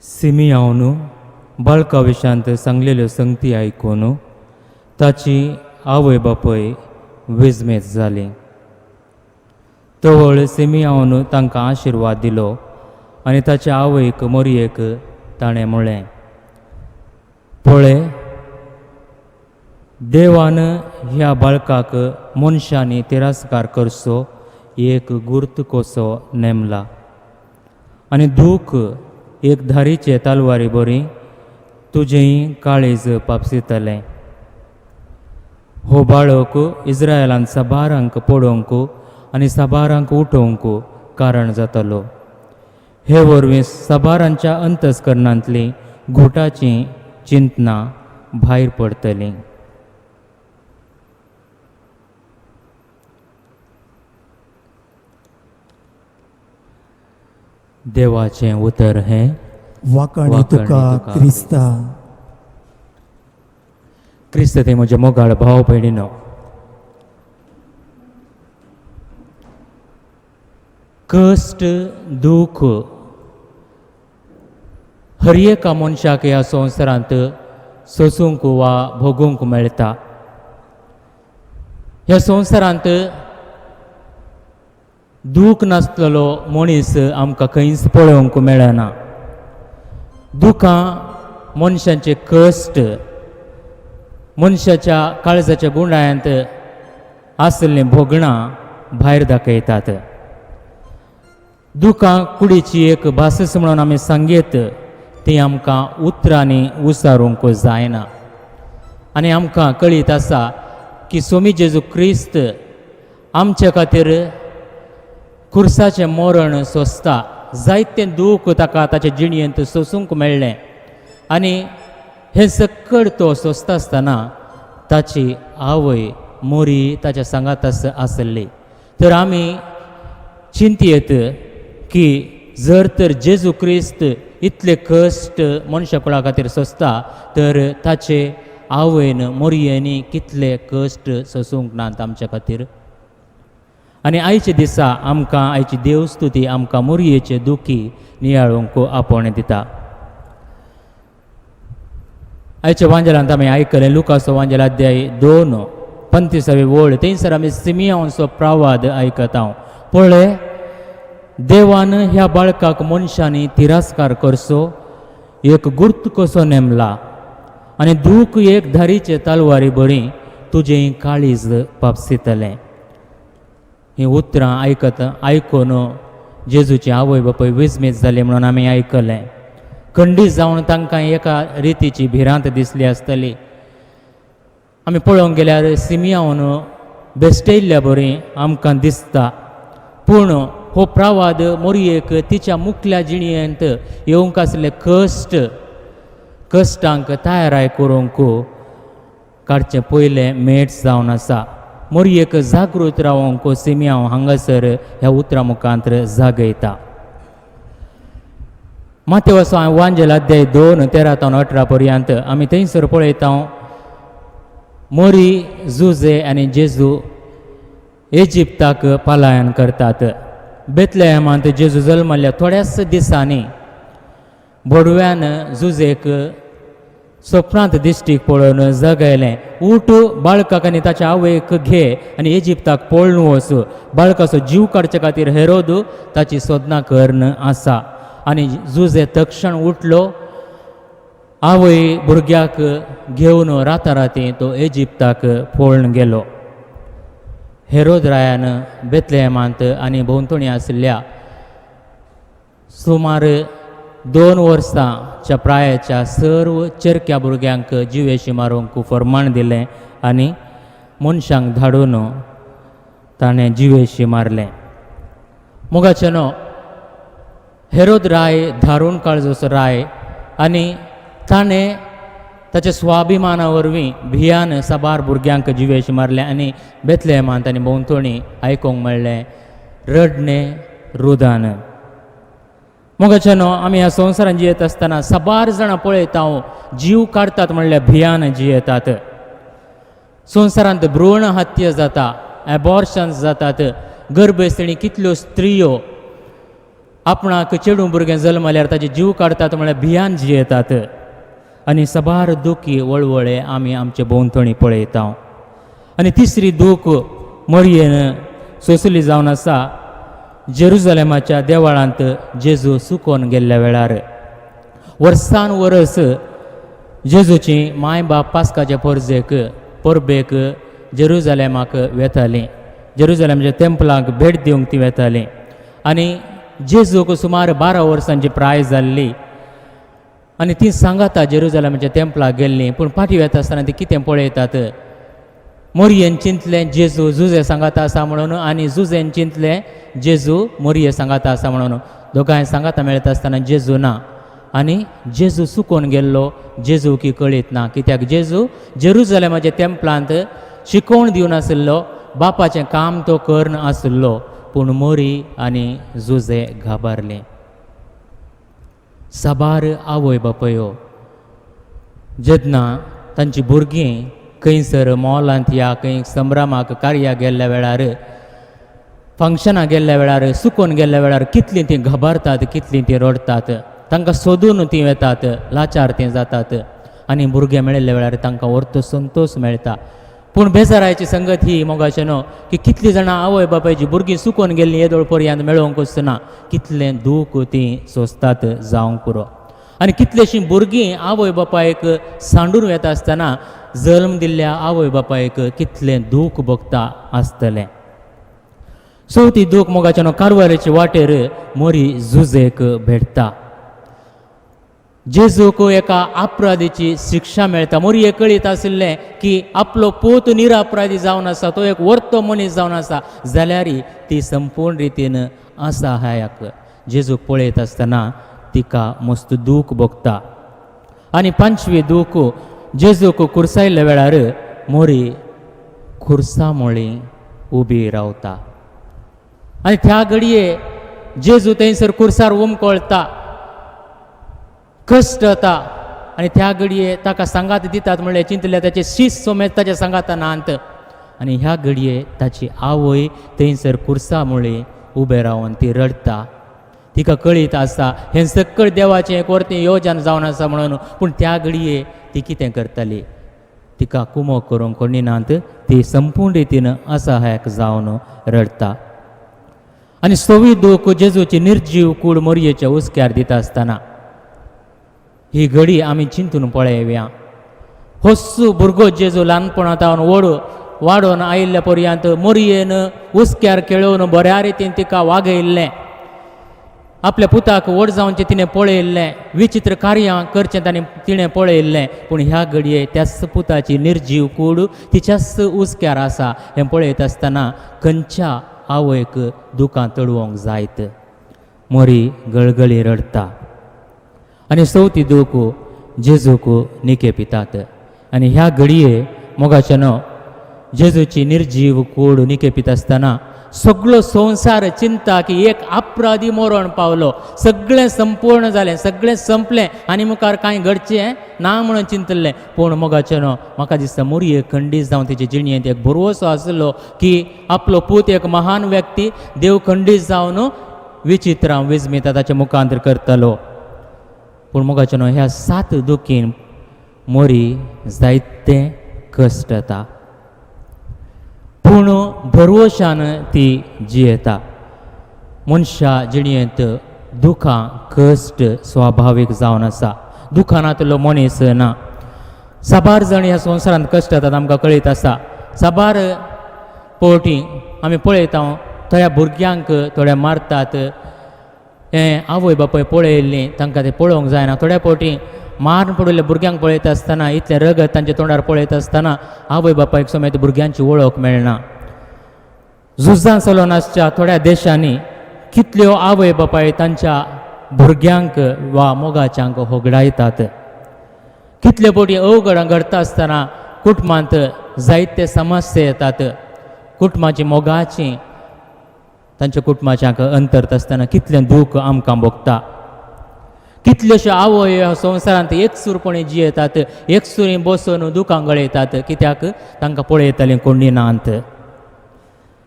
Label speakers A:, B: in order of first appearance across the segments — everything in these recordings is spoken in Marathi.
A: सिमियावन बाळका विशांत सांगलेल्यो संगती आयकून ताची आवय बापय वेजमेत जाली. तवळ सिमियावन तांकां आशिर्वाद दिलो आनी ताच्या आवयक मोरयेक ताणें म्हळें, पळय, देवान ह्या बाळकाक मनशांनी तिरस्कार करचो एक गुर्त कसो नेमला आनी दूख एक धारीचे तलवारी बरी तुजें काळीज पापसितलें. हो बाळक इस्रायलांत साबारांक पडोवंक आनी साबारांक उठोवंक कारण जातलो. हे वरवीं साबारांच्या अंतस्करणांतली घुटाची चिंतना भायर पडटली. देवाचें उतर हें,
B: वाकाणी तुका क्रिस्ता.
A: क्रिस्त ते म्हजे मोगाळ भाव भयणीनो, कश्ट दूख हर एका मनशाक ह्या संवसारांत सोसूंक वा भोगूंक मेळटा. ह्या संवसारांत दूख नासलेलो मनीस आमकां खंयच पळोवंक मेळना. दुखां मनशांचे कश्ट मनशाच्या काळजाच्या गुंडाळ्यांत आसलीं भोगणां भायर दाखयतात. दुखां कुडीची एक भास म्हणून आमी सांगीत ती आमकां उतरांनी उसारूंक जायना. आनी आमकां कळीत आसा की स्वामी जेजू क्रिस्त आमचे खातीर खुर्साचें मरण सोंसता. जायतें दूख ताका ताच्या जिणयेंत सोसूंक मेळ्ळें आनी हे सकड तो सोंसता आसतना ताची आवय मोरी ताच्या सांगात आसली. तर आमी चिंतयेत की जर तर जेजू क्रिस्त इतले कश्ट मनशा खातीर सोंसता तर ताचे आवयन मोरयेनी कितले कश्ट सोसूंक नात आमच्या खातीर. आनी आयचे दिसा आमकां आयची देवस्तुती आमकां मोरयेचे दुखी नियाळूंक आपण दिता. आयच्या वांजेलांत आमी आयकलें लुकाचो वांजेल अध्याय 2:35 वळ. थंयसर आमी सिमियावनचो प्रवाद आयकता. पळय, देवान ह्या बाळकाक मनशांनी तिरस्कार करचो एक गुर्त कसो नेमला आनी दूख एक धारीचे तलवारी बरी तुजें काळीज पापसितलें. ही उतरां आयकून जेजूची आवय बापूय विस्मीत जाली म्हणून आमी आयकलें. खंडीत जावन तांकां एका रितीची भिरांत दिसली आसतली. आमी पळोवंक गेल्यार सिमियावन बेश्टयल्ल्या बरी आमकां दिसता. पूण हो प्रवाद मोरयेक तिच्या मुखल्या जिणयेंत येवंक आसले कश्टांक तयाराय करूंक काडचें पयलें मेट जावन आसा. मोरयेक जागृत रावंक सिमियाव हांगासर ह्या उतरां मुखांत जागयता. मातेवाचो वांजेल अध्याय 2:13-18 पर्यंत आमी थंयसर पळयता मोरी, जुजे आनी जेजू इजिप्ताक पलायन करतात. बेतलेहमांत जेजू जल्मल्ल्या थोड्याच दिसांनी बोडव्यान जुजेक स्वप्नांत दिश्टीक पळोवन जगयलें, उठ, बाळकाक आनी ताच्या आवयक घे आनी इजिप्ताक पळून वच. बाळकाचो जीव काडचे खातीर हेरोद ताची सोदना करन आसा. आनी जुजे तक्षण उठलो. आवय भुरग्याक घेवन राताराती तो इजिप्ताक पळून गेलो. हेरोद रायान बेतलेहमांत आनी भोंवतणी आशिल्ल्या सुमार 2 वर्सांच्या प्रायाच्या सर्व चेरक्या भुरग्यांक जिवेशी मारूंक फर्माण दिलें आनी मनशांक धाडून ताणें जिवेशी मारलें. मोगाचें न्हू, हेरोद राय धारून काळजोचो राय आनी ताणें ताच्या स्वाभिमाना वरवीं भियान साबार भुरग्यांक जिवेशी मारले आनी बेतलेहमांत आनी भोंवतणी आयकूंक मेळ्ळें रडणें, रुदान. मोगाचें न्हू, आमी ह्या संवसारांत जियेत आसतना साबार जाणां पळयता जीव काडटात म्हणल्यार भियान जियेतात. संवसारांत भ्रूण हत्या जाता, एबॉर्शन्स जातात. गर्भस्थणी कितल्यो स्त्रियो आपणाक चेडूं भुरगें जल्मल्यार ताजे जीव काडतात म्हळ्यार भियान जियेतात आनी सबार दुखी वळवळे आमी आमचे भोंवतणी पळयता. आनी तिसरी दूख मरयेन सोंसली जावन आसा जेरुजलेमाच्या देवळांत जेजू सुकोवन गेल्ल्या वेळार. वर्सान वर्स जेजूची माय बाप पास्काच्या परबेक जेरुजलेमाक वेतालीं. जेरुजलेमाच्या टेंपलाक भेट दिवंक ती वेतालीं. आनी जेजूक सुमार 12 वर्सांची प्राय जाल्ली आनी ती सांगाता जेरुजलेमाच्या टेंपलाक गेल्लीं. पूण फाटीं वेता आसतना ती कितें पळयतात, मोरयेन चिंतलें जेजू जुजे सांगाता आसा म्हणून आनी जुजेन चिंतलें जेजू मोरये सांगाता आसा म्हणून. दोगांय सांगाता मेळटा आसतना जेजू ना आनी जेजू सुकोवन गेल्लो जेजू की कळीत ना. कित्याक जेजू जेरुजलेमाच्या टेंपलांत शिकोवण दिवन आशिल्लो, बापाचें काम तो करन आशिल्लो. पूण मोरी आनी जुजे घाबरले. साबार आवय बापयो जेन्ना तांची भुरगीं खंयसर मॉलांत या खंय संभ्रमाक कार्याक गेल्ल्या वेळार, फंक्शनाक गेल्ल्या वेळार, सुकोवन गेल्ल्या वेळार कितलीं तीं घाबरतात, कितलीं तीं रडतात. तांकां सोदून तीं येतात, लाचार तीं जातात आनी भुरगे मेळिल्ल्या वेळार तांकां व्हरतो संतोश मेळटा. पूण बेजाराची संगत ही मोगाचें न्हू की कितलीं जाणां आवय बापायची भुरगीं सुकोवन गेल्लीं येदोळ पर्यंत मेळोवंक वचना. कितलें दूख तीं सोंसतात जावंक पुरो. आनी कितलींशीं भुरगीं आवय बापायक सांडून येता आसतना जल्म दिल्ल्या आवय बापायक कितलें दूख भोगता आसतलें. चवथी दूख मोगाचें न्हू कारवारेचे वाटेर मोरी जुजेक भेटता. जेजूक एका अपराधीची शिक्षा मेळटा. मोरये कळीत आशिल्लें की आपलो पूत निरपराधी जावन आसा, तो एक वर्तो मनीस जावन आसा जाल्यारय ती संपूर्ण रितीन असहायक जेजूक पळयत आसतना तिका मस्त दूख भोगता. आनी पांचवी दूख जेजूक खुर्सायल्ल्या वेळार मोरी खुर्सा मोळी उबी रावता. आनी त्या घडये जेजू थंयसर खुर्सार उमकोळटा, कश्ट जाता आनी त्या घडये ताका सांगात दितात म्हणल्यार चिंतल्यार ताचे शीस सोमेत ताच्या सांगाता नांत. आनी ह्या घडये ताची आवय थंयसर खुर्सा मुळे उबे रावन ती रडता. तिका कळीत आसा हें सक्कळ देवाचें एक वर्तें योजन जावन आसा म्हणून. पूण त्या घडये ती कितें करताली, तिका कुमो करूंक कोणी नात. ती संपूर्ण रितीन असहायक जावन रडता. आनी सवी दूख जेजूची निर्जीव कूड मोरयेच्या उस्क्यार दिता आसतना ही घडी आमी चिंतून पळयव्या. होस्सू भुरगो जेजू ल्हानपणांतावन वाडोवन आयिल्ल्या पर्यंत मोरयेन उस्क्यार खेळोवन बऱ्या रितीन तिका वागयल्लें. आपल्या पुताक व्हड जावनचें तिणें पळयल्लें, विचित्र कार्यां करचें तिणें पळयल्लें. पूण ह्या घडये त्याच पुताची निर्जीव कूड तिच्याच उस्क्यार आसा हें पळयत आसतना खंयच्या आवयक दुखां तडवंक जायत. मोरी गळगळी रडता. आनी चवथी दूख जेजूक निकेपितात. आनी ह्या घडये मोगाचें न्हू जेजूची निर्जीव कूड निकेपीत आसतना सगळो संवसार चिंता की एक अपराधी मरण पावलो, सगळें संपूर्ण जालें, सगळें संपलें आनी मुखार कांय घडचें ना म्हणून चिंतलें. पूण मोगाचें न्हू म्हाका दिसता मोरयेक खंडीत जावन तिचे जिणयेंत एक भरवोसो आसलो की आपलो पूत एक महान व्यक्ती देव खंडीत जावन विचित्रां विजमिता ताच्या मुखांतर करतलो. पूण मोगाचें न्हू ह्या 7 दुखीन मोरी जायते कश्ट येता पूण भरवशान ती जियेता. मनशा जिणयेंत दुखां कश्ट स्वाभावीक जावन आसा. दुखानांतलो मनीस ना. साबार जाण ह्या संवसारांत कश्ट येतात आमकां कळीत आसा. साबार पोवटी आमी पळयता थोड्या भुरग्यांक थोडे मारतात. हें आवय बापूय पळयल्लीं तांकां तें पळोवंक जायना. थोड्या फावटी मारून पडिल्ल्या भुरग्यांक पळयत आसतना इतलें रगत तांच्या तोंडार पळयत आसतना आवय बापायक समेत भुरग्यांची वळख मेळना. झुजां चलोन आसच्या थोड्या देशांनी कितल्यो आवय बापाय तांच्या भुरग्यांक वा मोगाच्यांक होगडायतात. कितले फावटी अवघडां घडटा आसतना कुटुंबांत जायते समस्या येतात. कुटुंबाची मोगाची तांच्या कुटुंबाच्यांक अंतरत आसतना कितलें दूख आमकां भोगता. कितल्योश्यो आवय संवसारांत एकसूरपणी जियेतात, एकसुरी बसून दुखां गळयतात. कित्याक तांकां पळयतलें कोणी नात.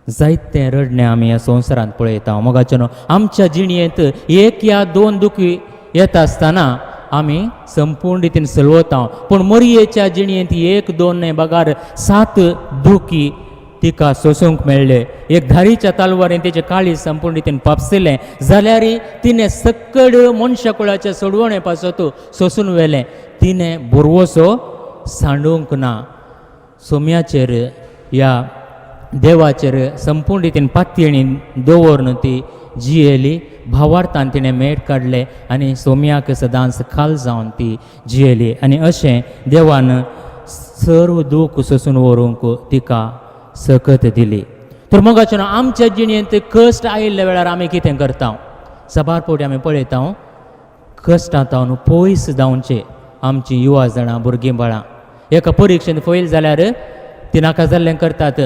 A: जायते रडणे आमी ह्या संवसारांत पळयता. मोगाचे न्हू, आमच्या जिणयेंत एक या दोन दुखी येता आसतना आमी संपूर्ण रितीन सलवता. पूण मोरयेच्या जिणयेंत एक दोन न्हय बगार 7 दुखी तिका सोसूंक मेळ्ळे. एक धारीच्या तालवारीन तेचे काळी संपूर्ण रितीन पापसिलें जाल्यार तिणें सक्कड मनशा कुळाच्या सोडवणे पासत सोसून व्हेलें. तिणें बोरवोसो सांडूंक ना. सोम्याचेर ह्या देवाचेर संपूर्ण रितीन पातयेणी दवरून ती जियेली. भावार्थान तिणें मेट काडलें आनी सोम्याक सदांच खाल जावन ती जियेली. आनी अशें देवान सर्व दूख सोसून व्हरूंक तिका सकत दिली. तर मोगाचें आमच्या जिणेंत कश्ट आयिल्ल्या वेळार आमी कितें करता? सबार फावटी आमी पळयता कश्टांतावन पयस जावचे आमची युवा जाणां भुरगीं बाळां एका परिक्षेंत फैल जाल्यार ती नाका जाल्लें करतात.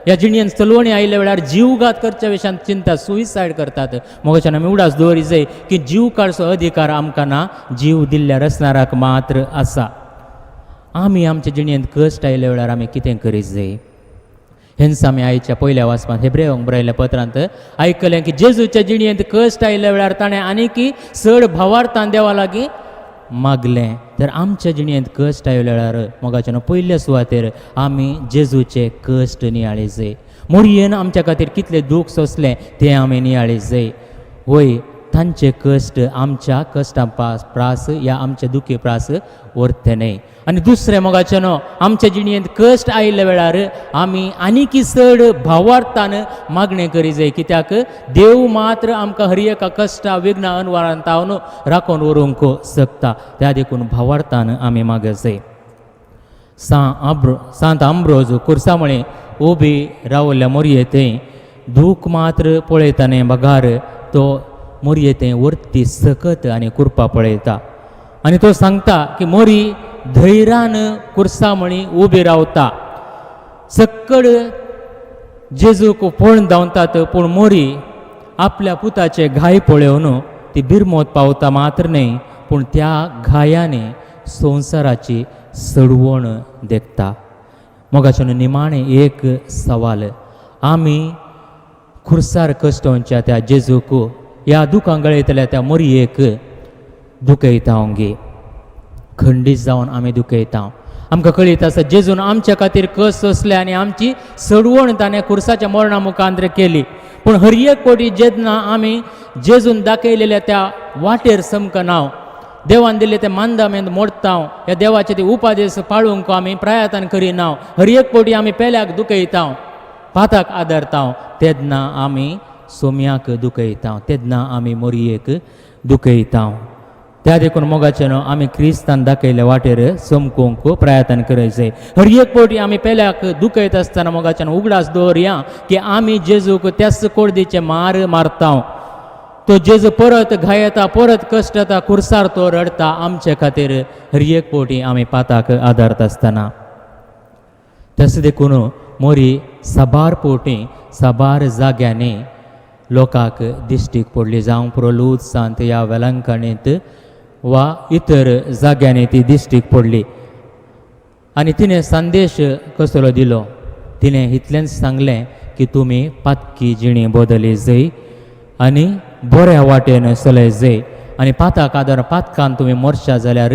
A: ह्या जिणयेन चलवणी आयिल्ल्या वेळार जीवघात करच्या विशयान चिंता सुइसायड करतात. मोगाच्यान आमी उडास दवरी जाय की जीव काडचो अधिकार आमकां ना, जीव दिल्ल्या रचणाराक मात्र आसा. आमी आमच्या जिणयेंत कश्ट आयिल्ल्या वेळार आमी कितें करीत जाय? हेंच आमी आयच्या पयल्या वाचपांत हेब्रेयांक बरयल्ल्या पत्रांत आयकलें की जेजूच्या जिणयेंत कश्ट आयिल्ल्या वेळार ताणें आनीक चड भावार्थान देवा लागीं मागलें. तर आमच्या जिणयेंत कश्ट आयिल्ल्या वेळार मोगाच्यान पयल्या सुवातेर आमी जेजूचे कश्ट नियाळे जाय. मोरयेन आमच्या खातीर कितलें दूख सोंसलें तें आमी नियाळे जाय. वय तांचे कश्ट आमच्या कश्टां प्रास या आमच्या दुखे प्रास व्हरते न्हय. आनी दुसरें मोगाचें आमच्या जिणयेंत कश्ट आयिल्ल्या वेळार आमी आनीक चड भावार्थान मागणें करी जाय. कित्याक देव मात्र आमकां हर एका कश्टा विघ्ना अनवरांतावन राखून व्हरूंक शकता. त्या देखून भावार्थान आमी मागत जाय. सांत आंब्रोज कुर्सामळे उबी रावल्ल्या मोरयेंत दूख मात्र पळयताने बगार तो मोरयेंत वर्ती सकत आनी कुरपा पळयता. आनी तो सांगता की मोरी धैर्यान कुर्सामणी उबी रावता. सक्कड जेजूक पळोवन धांवतात पूण मोरी आपल्या पुताचे घाय पळोवन ती बिरमोत पावता मात्र न्हय पूण त्या घायाने संवसाराची सडवण देखता. मोगाच्यान निमाणें एक सवाल, आमी खुर्सार कश्टांच्या त्या जेजूक ह्या दुखां गळयतल्या त्या मोरयेक दुखयता गे. खंडीत जावन आमी दुखयता. आमकां कळीत आसा जेजून आमच्या खातीर कस सोंसले आनी आमची सडवण ताणें खुर्साच्या मरणा मुखांत्र केली. पूण हर एक फावटी जेन्ना आमी जेजून दाखयलेल्या त्या वाटेर समकनाव देवान दिल्ले ते मानदामेंत मोडटा ह्या देवाचे ते उपादेश पाळूंक आमी प्रयत्न करिना. हर एक फावटी आमी पेल्याक दुखयता, पाताक आदरता, तेन्ना आमी सोम्याक दुखयता, तेन्ना आमी मोरयेक दुखयता. त्या देखून मोगाचें आमी क्रिस्तान दाखयल्या वाटेर समकूंक प्रयत्न करत जाय. हर एक फावटी आमी पेल्याक दुखयत आसतना मोगाचें उगडास दवरया की आमी जेजूक त्याच कोर्दीचे मार मारता. तो जेजू परत घायता, परत कश्ट येता, खुर्सार तो रडता आमचे खातीर हर एक फावटी आमी पाताक आदारता आसतना. तशें देखून मोरी साबार फावटी साबार जाग्यांनी लोकांक दिश्टीक पडली. जावं प्रोलूद सांत ह्या वेलंकणींत वा इतर जाग्यांनी ती दिश्टीक पडली. आनी तिणें संदेश कसलो दिलो? तिणें इतलेंच सांगलें की तुमी पातकी जिणी बदली जाय आनी बऱ्या वाटेन चलय जाय. आनी पाताक आदार पातकान तुमी मरशा जाल्यार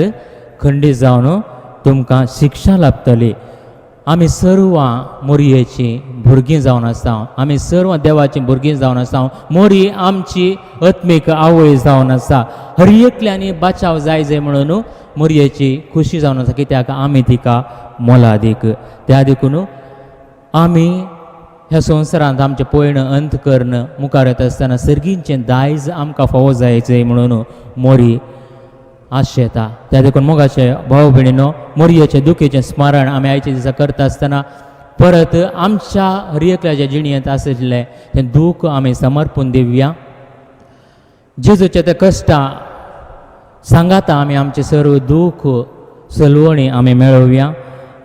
A: खंडीत जावन तुमकां शिक्षा लाभतली. आमी सर्वां मोरयेची भुरगीं जावन आसा, आमी सर्वां देवाची भुरगीं जावन आसा. मोरी आमची आत्मीक आवय जावन आसा. हर एकल्यांनी बाचाव जाय जाय म्हणून मोरयेची खुशी जावन आसा, कित्याक आमी तिका मोलादीक. त्या देखून आमी ह्या संवसारांत आमचें पयण अंत कर्ण मुखार येता आसतना सर्गींचें दायज आमकां फावो जायचें म्हणून मोरी आशेता. त्या देखून मोगाचे भाव भयणीनो, मोरयेचें दुखेचें स्मरण आमी आयच्या दिसा करता आसतना परत आमच्या हर एकल्याच्या जिणयेंत आशिल्लें तें दूख आमी समर्पून दिवया. जेजूचे ते कश्टां सांगाता आमी आमचे सर्व दूख सलवणी आमी मेळोवया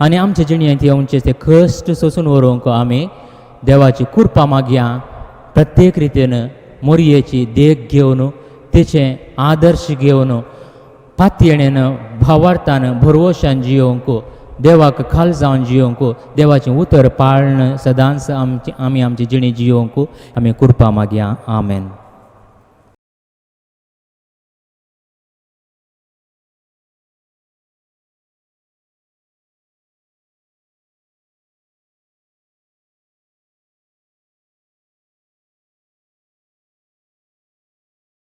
A: आनी आमच्या जिणयेंत येवचे ते कश्ट सोसून व्हरूंक आमी देवाची कृपा मागया. प्रत्येक रितीन मोरयेची देख घेवन तिचें आदर्श घेवन पातयेणेन भावार्थान भरवशान जियोंक देवाक खाल जावन जियोंक देवाचें उतर पाळण सदांच आमी आमची जिणी जियोंक आमी कृपा मागया आमेन.